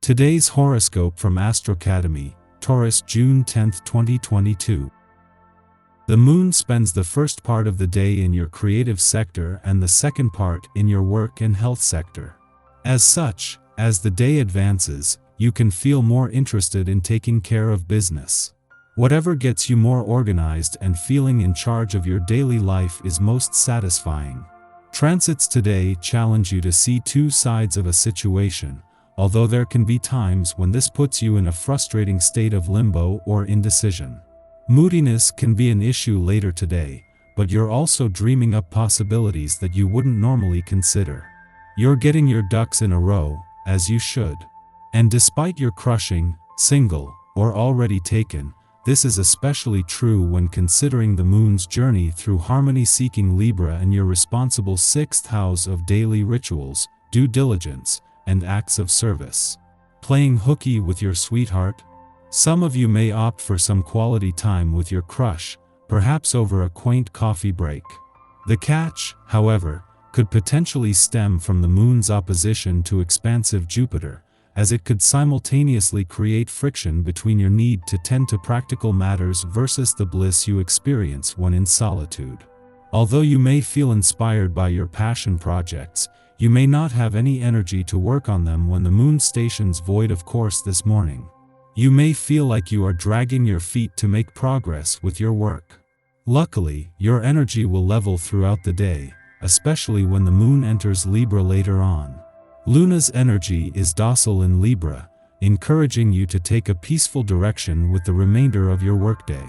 Today's horoscope from Astrocademy, Taurus, June 10, 2022. The moon spends the first part of the day in your creative sector and the second part in your work and health sector. As such, as the day advances, you can feel more interested in taking care of business. Whatever gets you more organized and feeling in charge of your daily life is most satisfying. Transits today challenge you to see two sides of a situation, although there can be times when this puts you in a frustrating state of limbo or indecision. Moodiness can be an issue later today, but you're also dreaming up possibilities that you wouldn't normally consider. You're getting your ducks in a row, as you should. And despite your crushing, single, or already taken, this is especially true when considering the moon's journey through harmony-seeking Libra and your responsible 6th house of daily rituals, due diligence, and acts of service. Playing hooky with your sweetheart? Some of you may opt for some quality time with your crush, perhaps over a quaint coffee break. The catch, however, could potentially stem from the moon's opposition to expansive Jupiter, as it could simultaneously create friction between your need to tend to practical matters versus the bliss you experience when in solitude. Although you may feel inspired by your passion projects, you may not have any energy to work on them when the moon stations void of course this morning. You may feel like you are dragging your feet to make progress with your work. Luckily, your energy will level throughout the day, especially when the moon enters Libra later on. Luna's energy is docile in Libra, encouraging you to take a peaceful direction with the remainder of your workday.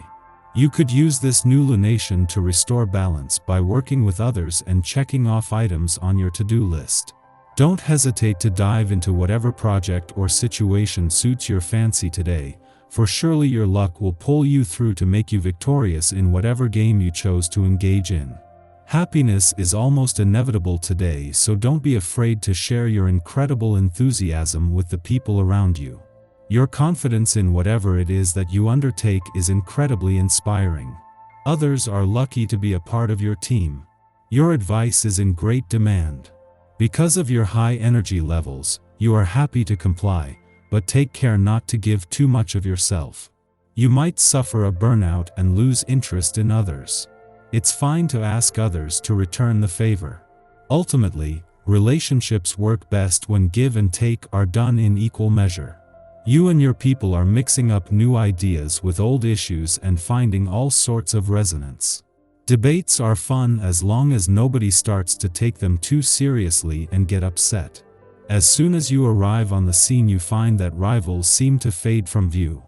You could use this new lunation to restore balance by working with others and checking off items on your to-do list. Don't hesitate to dive into whatever project or situation suits your fancy today, for surely your luck will pull you through to make you victorious in whatever game you chose to engage in. Happiness is almost inevitable today, so don't be afraid to share your incredible enthusiasm with the people around you. Your confidence in whatever it is that you undertake is incredibly inspiring. Others are lucky to be a part of your team. Your advice is in great demand. Because of your high energy levels, you are happy to comply, but take care not to give too much of yourself. You might suffer a burnout and lose interest in others. It's fine to ask others to return the favor. Ultimately, relationships work best when give and take are done in equal measure. You and your people are mixing up new ideas with old issues and finding all sorts of resonance. Debates are fun as long as nobody starts to take them too seriously and get upset. As soon as you arrive on the scene, you find that rivals seem to fade from view.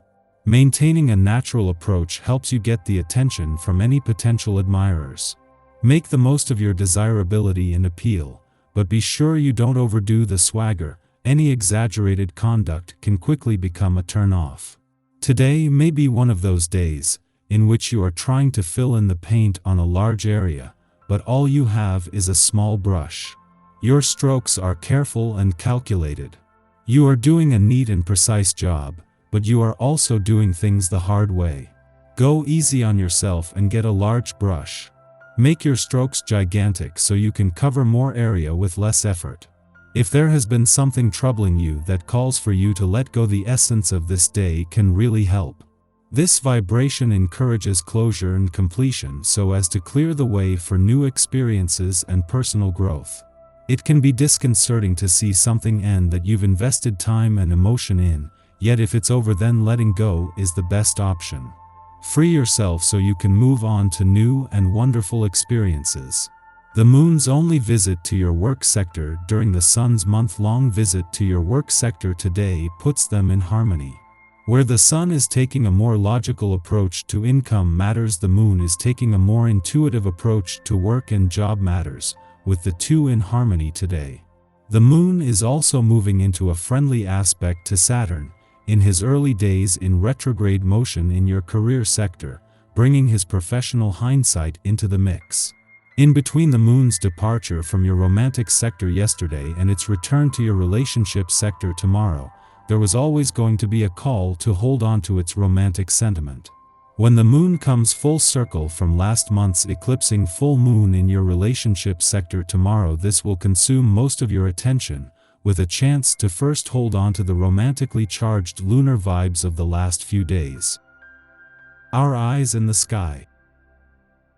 Maintaining a natural approach helps you get the attention from any potential admirers. Make the most of your desirability and appeal, but be sure you don't overdo the swagger. Any exaggerated conduct can quickly become a turn-off. Today may be one of those days in which you are trying to fill in the paint on a large area, but all you have is a small brush. Your strokes are careful and calculated. You are doing a neat and precise job, but you are also doing things the hard way. Go easy on yourself and get a large brush. Make your strokes gigantic so you can cover more area with less effort. If there has been something troubling you that calls for you to let go, the essence of this day can really help. This vibration encourages closure and completion so as to clear the way for new experiences and personal growth. It can be disconcerting to see something end that you've invested time and emotion in, yet if it's over, then letting go is the best option. Free yourself so you can move on to new and wonderful experiences. The moon's only visit to your work sector during the sun's month-long visit to your work sector today puts them in harmony. Where the sun is taking a more logical approach to income matters, the moon is taking a more intuitive approach to work and job matters, with the two in harmony today. The moon is also moving into a friendly aspect to Saturn, in his early days in retrograde motion in your career sector, bringing his professional hindsight into the mix. In between the moon's departure from your romantic sector yesterday and its return to your relationship sector tomorrow, there was always going to be a call to hold on to its romantic sentiment. When the moon comes full circle from last month's eclipsing full moon in your relationship sector tomorrow, this will consume most of your attention, with a chance to first hold on to the romantically charged lunar vibes of the last few days. Our eyes in the sky.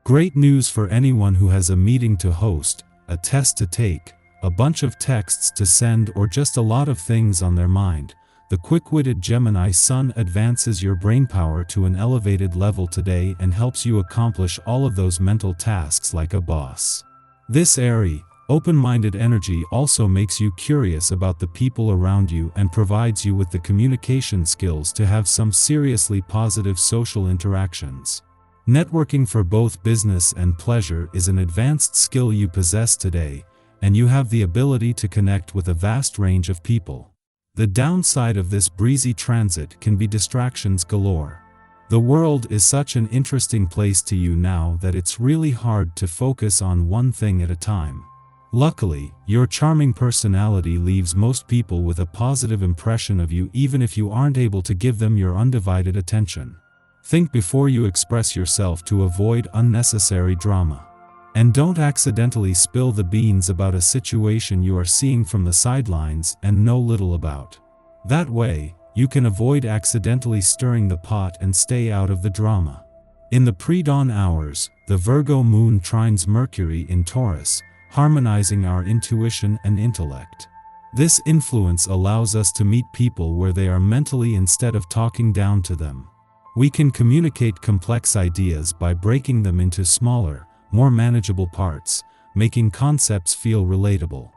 Great news for anyone who has a meeting to host, a test to take, a bunch of texts to send, or just a lot of things on their mind. The quick-witted Gemini Sun advances your brainpower to an elevated level today and helps you accomplish all of those mental tasks like a boss. This airy, open-minded energy also makes you curious about the people around you and provides you with the communication skills to have some seriously positive social interactions. Networking for both business and pleasure is an advanced skill you possess today, and you have the ability to connect with a vast range of people. The downside of this breezy transit can be distractions galore. The world is such an interesting place to you now that it's really hard to focus on one thing at a time. Luckily, your charming personality leaves most people with a positive impression of you even if you aren't able to give them your undivided attention. Think before you express yourself to avoid unnecessary drama. And don't accidentally spill the beans about a situation you are seeing from the sidelines and know little about. That way, you can avoid accidentally stirring the pot and stay out of the drama. In the pre-dawn hours, the Virgo moon trines Mercury in Taurus, harmonizing our intuition and intellect. This influence allows us to meet people where they are mentally instead of talking down to them. We can communicate complex ideas by breaking them into smaller, more manageable parts, making concepts feel relatable.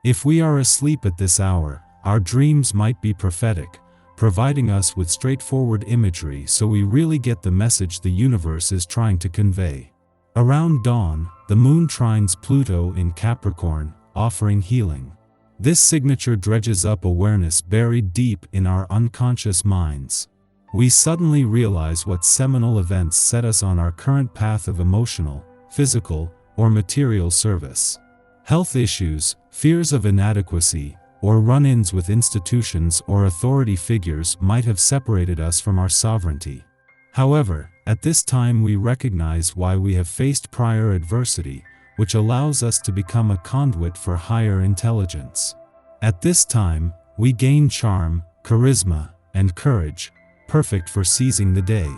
If we are asleep at this hour, our dreams might be prophetic, providing us with straightforward imagery so we really get the message the universe is trying to convey. Around dawn, the moon trines Pluto in Capricorn, offering healing. This signature dredges up awareness buried deep in our unconscious minds. We suddenly realize what seminal events set us on our current path of emotional, physical, or material service. Health issues, fears of inadequacy, or run-ins with institutions or authority figures might have separated us from our sovereignty. However, at this time we recognize why we have faced prior adversity, which allows us to become a conduit for higher intelligence. At this time, we gain charm, charisma, and courage, perfect for seizing the day.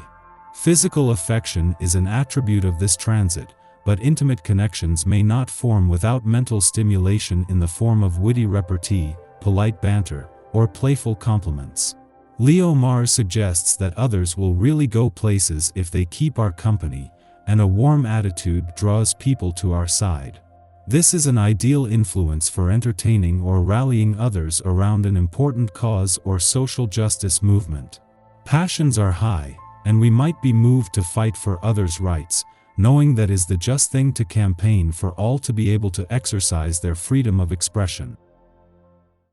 Physical affection is an attribute of this transit, but intimate connections may not form without mental stimulation in the form of witty repartee, polite banter, or playful compliments. Leo Mars suggests that others will really go places if they keep our company, and a warm attitude draws people to our side. This is an ideal influence for entertaining or rallying others around an important cause or social justice movement. Passions are high, and we might be moved to fight for others' rights, knowing that is the just thing to campaign for all to be able to exercise their freedom of expression.